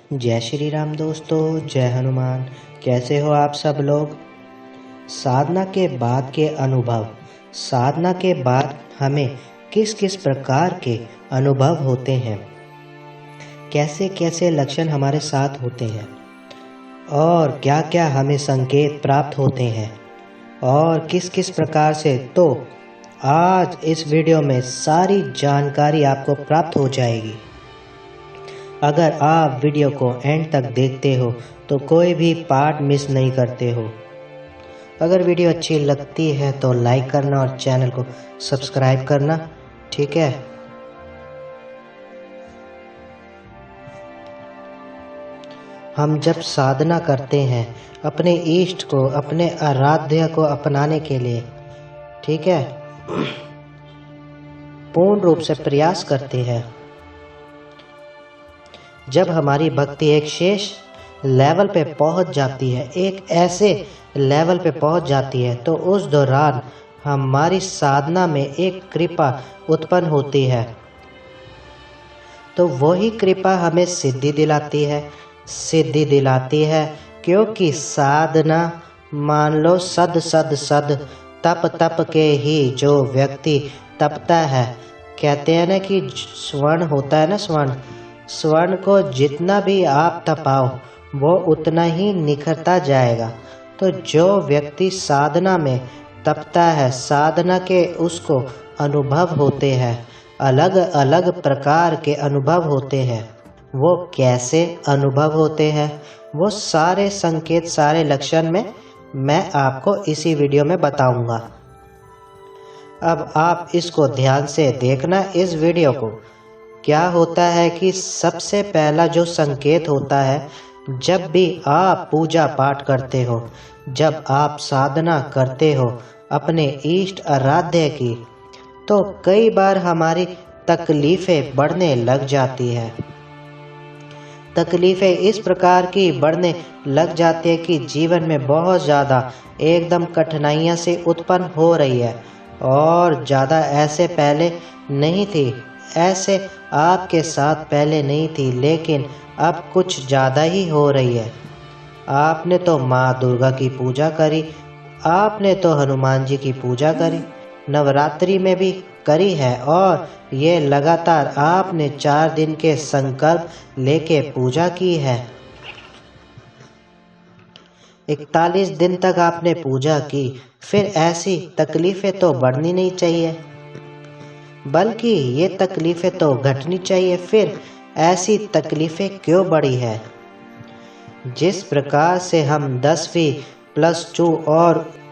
जय श्री राम दोस्तों, जय हनुमान। कैसे हो आप सब लोग। साधना के बाद के अनुभव। साधना के बाद हमें किस किस प्रकार के अनुभव होते हैं, कैसे कैसे लक्षण हमारे साथ होते हैं और क्या क्या हमें संकेत प्राप्त होते हैं और किस किस प्रकार से, तो आज इस वीडियो में सारी जानकारी आपको प्राप्त हो जाएगी। अगर आप वीडियो को एंड तक देखते हो तो कोई भी पार्ट मिस नहीं करते हो। अगर वीडियो अच्छी लगती है तो लाइक करना और चैनल को सब्सक्राइब करना, ठीक है। हम जब साधना करते हैं अपने इष्ट को, अपने आराध्य को अपनाने के लिए, ठीक है, पूर्ण रूप से प्रयास करते हैं। जब हमारी भक्ति एक शेष लेवल पे पहुंच जाती है, एक ऐसे लेवल पे पहुंच जाती है, तो उस दौरान हमारी साधना में एक कृपा उत्पन्न होती है। तो वही कृपा हमें सिद्धि दिलाती है, क्योंकि साधना, मान लो सद सद सद तप तप के ही जो व्यक्ति तपता है, कहते हैं ना कि स्वर्ण होता है ना, स्वर्ण को जितना भी आप तपाओ वो उतना ही निखरता जाएगा। तो जो व्यक्ति साधना में तपता है, साधना के उसको अनुभव होते हैं, अलग अलग प्रकार के अनुभव होते हैं। वो कैसे अनुभव होते हैं, वो सारे संकेत, सारे लक्षण में मैं आपको इसी वीडियो में बताऊंगा। अब आप इसको ध्यान से देखना, इस वीडियो को। क्या होता है कि सबसे पहला जो संकेत होता है, जब भी आप पूजा पाठ करते हो, जब आप साधना करते हो अपने इष्ट आराध्य की, तो कई बार हमारी तकलीफें बढ़ने लग जाती है। तकलीफें इस प्रकार की बढ़ने लग जाती है कि जीवन में बहुत ज़्यादा एकदम कठिनाइयाँ से उत्पन्न हो रही है, और ज़्यादा ऐसे पहले नहीं थी, ऐसे आपके साथ पहले नहीं थी, लेकिन अब कुछ ज़्यादा ही हो रही है। आपने तो माँ दुर्गा की पूजा करी, आपने तो हनुमान जी की पूजा करी, नवरात्रि में भी करी है, और ये लगातार आपने 4 दिन के संकल्प लेके पूजा की है। 41 दिन तक आपने पूजा की, फिर ऐसी तकलीफें तो बढ़नी नहीं चाहिए, बल्कि ये तकलीफें तो घटनी चाहिए। फिर ऐसी तकलीफें क्यों बढ़ी है। जिस प्रकार से हम 10वीं +2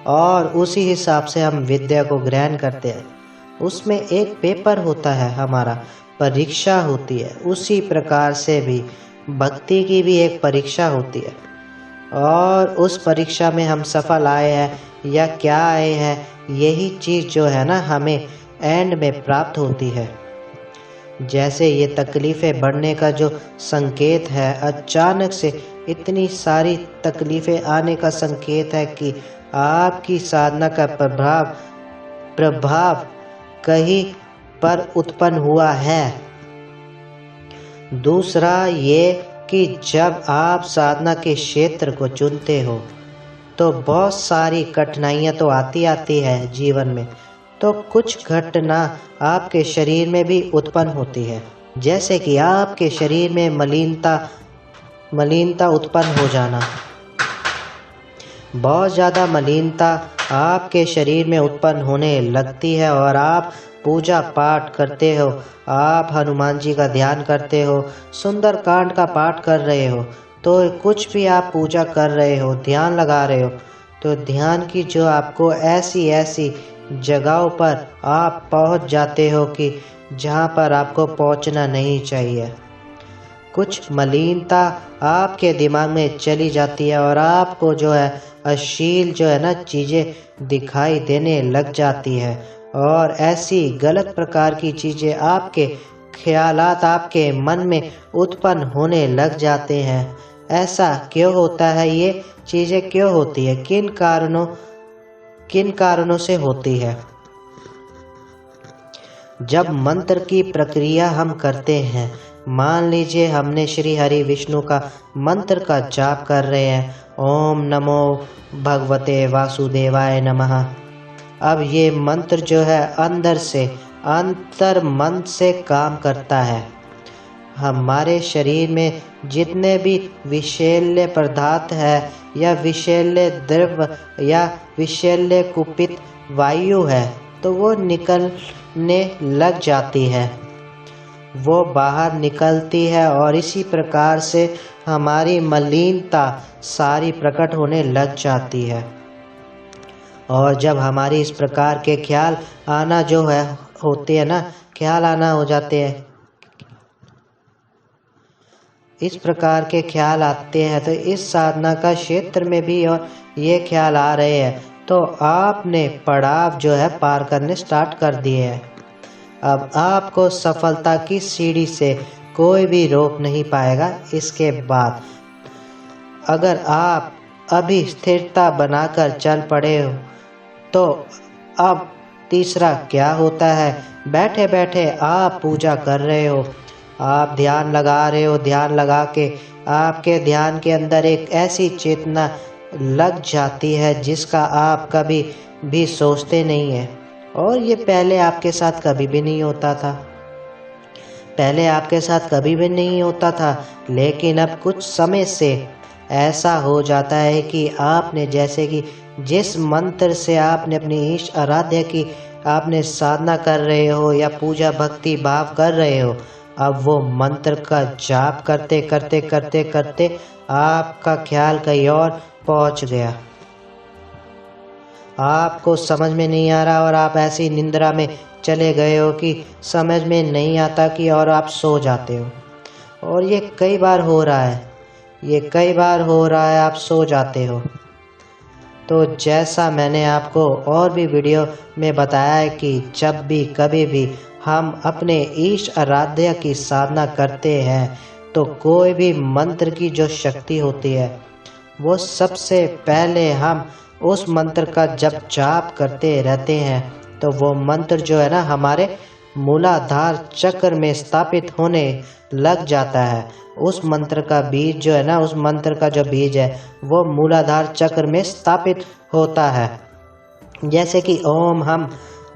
और उसी हिसाब से हम विद्या को ग्रहण करते हैं, उसमें एक पेपर होता है, हमारा परीक्षा होती है। उसी प्रकार से भी भक्ति की भी एक परीक्षा होती है, और उस परीक्षा में हम सफल आए हैं या क्या आए हैं, यही चीज़ जो है ना हमें एंड में प्राप्त होती है। जैसे ये तकलीफ़ें बढ़ने का जो संकेत है, अचानक से इतनी सारी तकलीफ़ें आने का संकेत है कि आपकी साधना का प्रभाव कहीं पर उत्पन्न हुआ है। दूसरा ये कि जब आप साधना के क्षेत्र को चुनते हो तो बहुत सारी कठिनाइयाँ तो आती है जीवन में, तो कुछ घटना आपके शरीर में भी उत्पन्न होती है। जैसे कि आपके शरीर में मलिनता उत्पन्न हो जाना, बहुत ज़्यादा मलिनता आपके शरीर में उत्पन्न होने लगती है, और आप पूजा पाठ करते हो, आप हनुमान जी का ध्यान करते हो, सुंदरकांड का पाठ कर रहे हो, तो कुछ भी आप पूजा कर रहे हो, ध्यान लगा रहे हो, तो ध्यान की जो आपको ऐसी जगहों पर आप पहुंच जाते हो कि जहां पर आपको पहुंचना नहीं चाहिए। कुछ मलिनता आपके दिमाग में चली जाती है, और आपको जो है अश्लील जो है ना चीज़ें दिखाई देने लग जाती है, और ऐसी गलत प्रकार की चीज़ें, आपके ख्यालात आपके मन में उत्पन्न होने लग जाते हैं। ऐसा क्यों होता है, ये चीज़ें क्यों होती है, किन कारणों से होती है। जब मंत्र की प्रक्रिया हम करते हैं, मान लीजिए हमने श्री हरि विष्णु का मंत्र का जाप कर रहे हैं, ओम नमो भगवते वासुदेवाय नमः। अब ये मंत्र जो है अंदर से, अंतर मन से काम करता है। हमारे शरीर में जितने भी विषैले पदार्थ है या विषैले द्रव्य या विषैले कुपित वायु है, तो वो निकलने लग जाती है, वो बाहर निकलती है और इसी प्रकार से हमारी मलिनता सारी प्रकट होने लग जाती है। और जब हमारी इस प्रकार के ख्याल आना जो है होते हैं ना, ख्याल आना हो जाते हैं, इस प्रकार के ख्याल आते हैं, तो इस साधना का क्षेत्र में भी और ये ख्याल आ रहे हैं, तो आपने पड़ाव जो है पार करने स्टार्ट कर दिए हैं। अब आपको सफलता की सीढ़ी से कोई भी रोक नहीं पाएगा। इसके बाद अगर आप अभी स्थिरता बनाकर चल पड़े हो, तो अब तीसरा क्या होता है, बैठे बैठे आप पूजा कर रहे हो, आप ध्यान लगा रहे हो, ध्यान लगा के आपके ध्यान के अंदर एक ऐसी चेतना लग जाती है जिसका आप कभी भी सोचते नहीं है। और ये पहले आपके साथ कभी भी नहीं होता था, पहले आपके साथ कभी भी नहीं होता था, लेकिन अब कुछ समय से ऐसा हो जाता है कि आपने जैसे कि जिस मंत्र से आपने अपनी इष्ट आराध्य की आपने साधना कर रहे हो या पूजा भक्ति भाव कर रहे हो, अब वो मंत्र का जाप करते करते करते करते आपका ख्याल कहीं और पहुंच गया, आपको समझ में नहीं आ रहा और आप ऐसी निंद्रा में चले गए हो कि समझ में नहीं आता कि, और आप सो जाते हो। और ये कई बार हो रहा है, ये कई बार हो रहा है, आप सो जाते हो। तो जैसा मैंने आपको और भी वीडियो में बताया है कि जब भी कभी भी हम अपने इष्ट आराध्य की साधना करते हैं, तो कोई भी मंत्र की जो शक्ति होती है, वो सबसे पहले हम उस मंत्र का जब जाप करते रहते हैं, तो वो मंत्र जो है ना हमारे मूलाधार चक्र में स्थापित होने लग जाता है। उस मंत्र का बीज जो है ना, उस मंत्र का जो बीज है वो मूलाधार चक्र में स्थापित होता है। जैसे कि ओम हम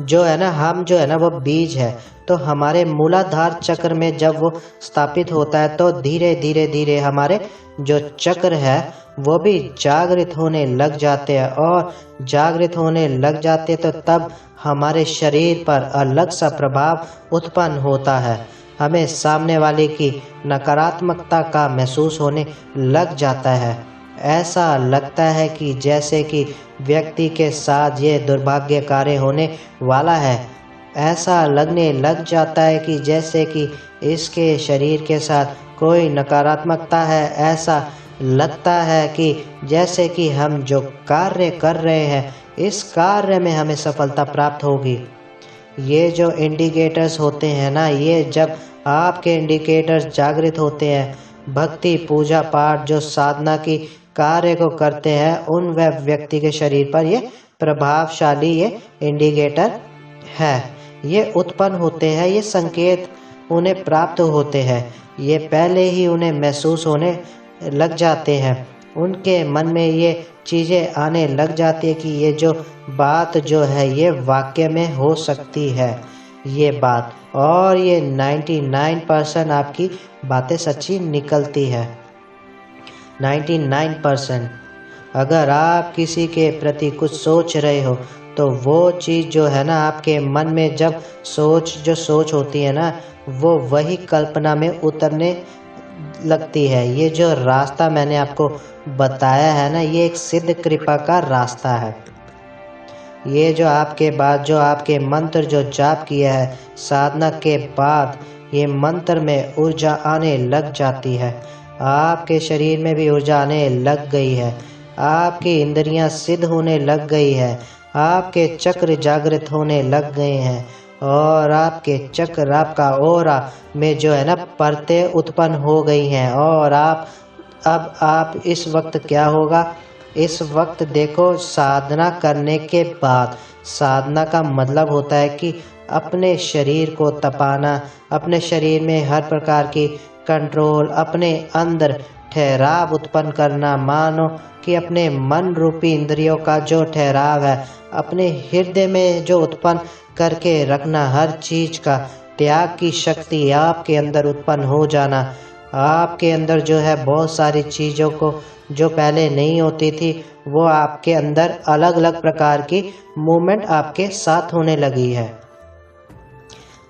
जो है ना, हम जो है ना वो बीज है, तो हमारे मूलाधार चक्र में जब वो स्थापित होता है, तो धीरे धीरे धीरे हमारे जो चक्र है वो भी जागृत होने लग जाते हैं, और जागृत होने लग जाते तो तब हमारे शरीर पर अलग सा प्रभाव उत्पन्न होता है। हमें सामने वाले की नकारात्मकता का महसूस होने लग जाता है। ऐसा लगता है कि जैसे कि व्यक्ति के साथ ये दुर्भाग्यकारी होने वाला है। ऐसा लगने लग जाता है कि जैसे कि इसके शरीर के साथ कोई नकारात्मकता है। ऐसा लगता है कि जैसे कि हम जो कार्य कर रहे हैं, इस कार्य में हमें सफलता प्राप्त होगी। ये जो इंडिकेटर्स होते हैं ना, ये जब आपके इंडिकेटर्स जागृत होते हैं, भक्ति पूजा पाठ जो साधना की कार्य को करते हैं, उन व्यक्ति के शरीर पर ये प्रभावशाली ये इंडिकेटर है, ये उत्पन्न होते हैं, ये संकेत उन्हें प्राप्त होते हैं, ये पहले ही उन्हें महसूस होने लग जाते हैं। उनके मन में ये चीज़ें आने लग जाती है कि ये जो बात जो है ये वाक्य में हो सकती है ये बात, और ये 99% आपकी बातें सच्ची निकलती है। 99% अगर आप किसी के प्रति कुछ सोच रहे हो, तो वो चीज़ जो है ना आपके मन में जब सोच होती है ना, वो वही कल्पना में उतरने लगती है। ये जो रास्ता मैंने आपको बताया है ना, ये एक सिद्ध कृपा का रास्ता है। ये जो आपके बाद जो आपके मंत्र जो जाप किया है, साधना के बाद ये मंत्र में ऊर्जा आने लग जाती है, आपके शरीर में भी ऊर्जा आने लग गई है, आपकी इंद्रियां सिद्ध होने लग गई है, आपके चक्र जागृत होने लग गए हैं, और आपके चक्र आपका ओरा में जो है ना परतें उत्पन्न हो गई हैं। और आप इस वक्त क्या होगा, इस वक्त देखो, साधना करने के बाद, साधना का मतलब होता है कि अपने शरीर को तपाना, अपने शरीर में हर प्रकार की कंट्रोल, अपने अंदर ठहराव उत्पन्न करना। मानो कि अपने मन रूपी इंद्रियों का जो ठहराव है अपने हृदय में जो उत्पन्न करके रखना, हर चीज का त्याग की शक्ति आपके अंदर उत्पन्न हो जाना। आपके अंदर जो है बहुत सारी चीज़ों को जो पहले नहीं होती थी वो आपके अंदर अलग अलग प्रकार की मूवमेंट आपके साथ होने लगी है।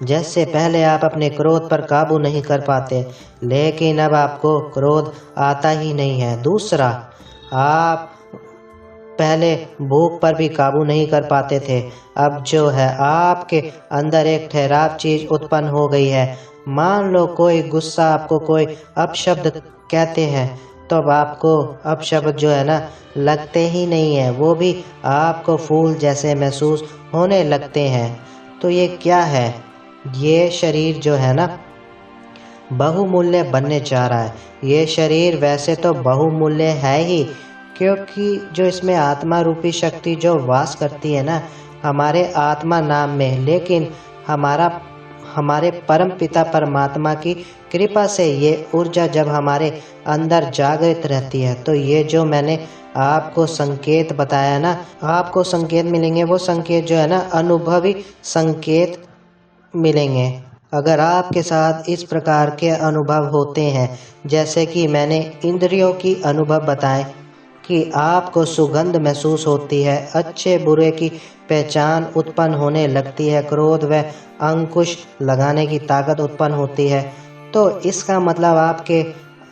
जैसे पहले आप अपने क्रोध पर काबू नहीं कर पाते, लेकिन अब आपको क्रोध आता ही नहीं है। दूसरा, आप पहले भूख पर भी काबू नहीं कर पाते थे, अब जो है आपके अंदर एक ठहराव चीज उत्पन्न हो गई है। मान लो कोई गुस्सा आपको कोई अपशब्द कहते हैं तो अब आपको अपशब्द जो है ना लगते ही नहीं है, वो भी आपको फूल जैसे महसूस होने लगते हैं। तो ये क्या है? ये शरीर जो है ना बहुमूल्य बनने जा रहा है। ये शरीर वैसे तो बहुमूल्य है ही, क्योंकि जो इसमें आत्मा रूपी शक्ति जो वास करती है ना हमारे आत्मा नाम में, लेकिन हमारे परम पिता परमात्मा की कृपा से ये ऊर्जा जब हमारे अंदर जागृत रहती है तो ये जो मैंने आपको संकेत बताया ना, आपको संकेत मिलेंगे। वो संकेत जो है ना अनुभवी संकेत मिलेंगे। अगर आपके साथ इस प्रकार के अनुभव होते हैं, जैसे कि मैंने इंद्रियों की अनुभव बताए कि आपको सुगंध महसूस होती है, अच्छे बुरे की पहचान उत्पन्न होने लगती है, क्रोध व अंकुश लगाने की ताकत उत्पन्न होती है, तो इसका मतलब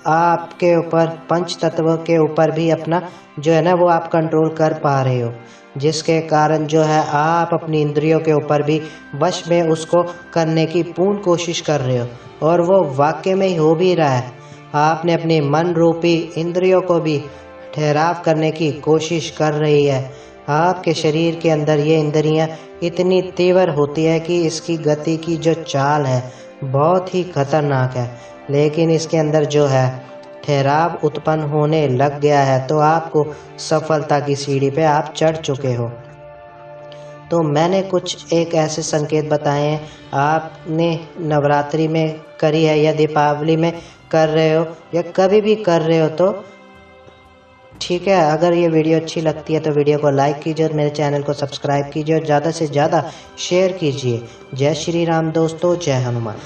आपके ऊपर पंच तत्व के ऊपर भी अपना जो है ना वो आप कंट्रोल कर पा रहे हो, जिसके कारण जो है आप अपनी इंद्रियों के ऊपर भी वश में उसको करने की पूर्ण कोशिश कर रहे हो, और वो वाकई में ही हो भी रहा है। आपने अपनी मन रूपी इंद्रियों को भी ठहराव करने की कोशिश कर रही है। आपके शरीर के अंदर ये इंद्रियां इतनी तीव्र होती है कि इसकी गति की जो चाल है बहुत ही खतरनाक है, लेकिन इसके अंदर जो है ठहराव उत्पन्न होने लग गया है तो आपको सफलता की सीढ़ी पे आप चढ़ चुके हो। तो मैंने कुछ एक ऐसे संकेत बताए हैं, आपने नवरात्रि में करी है या दीपावली में कर रहे हो या कभी भी कर रहे हो तो ठीक है। अगर ये वीडियो अच्छी लगती है तो वीडियो को लाइक कीजिए और मेरे चैनल को सब्सक्राइब कीजिए और ज़्यादा से ज़्यादा शेयर कीजिए। जय श्री राम दोस्तों, जय हनुमान।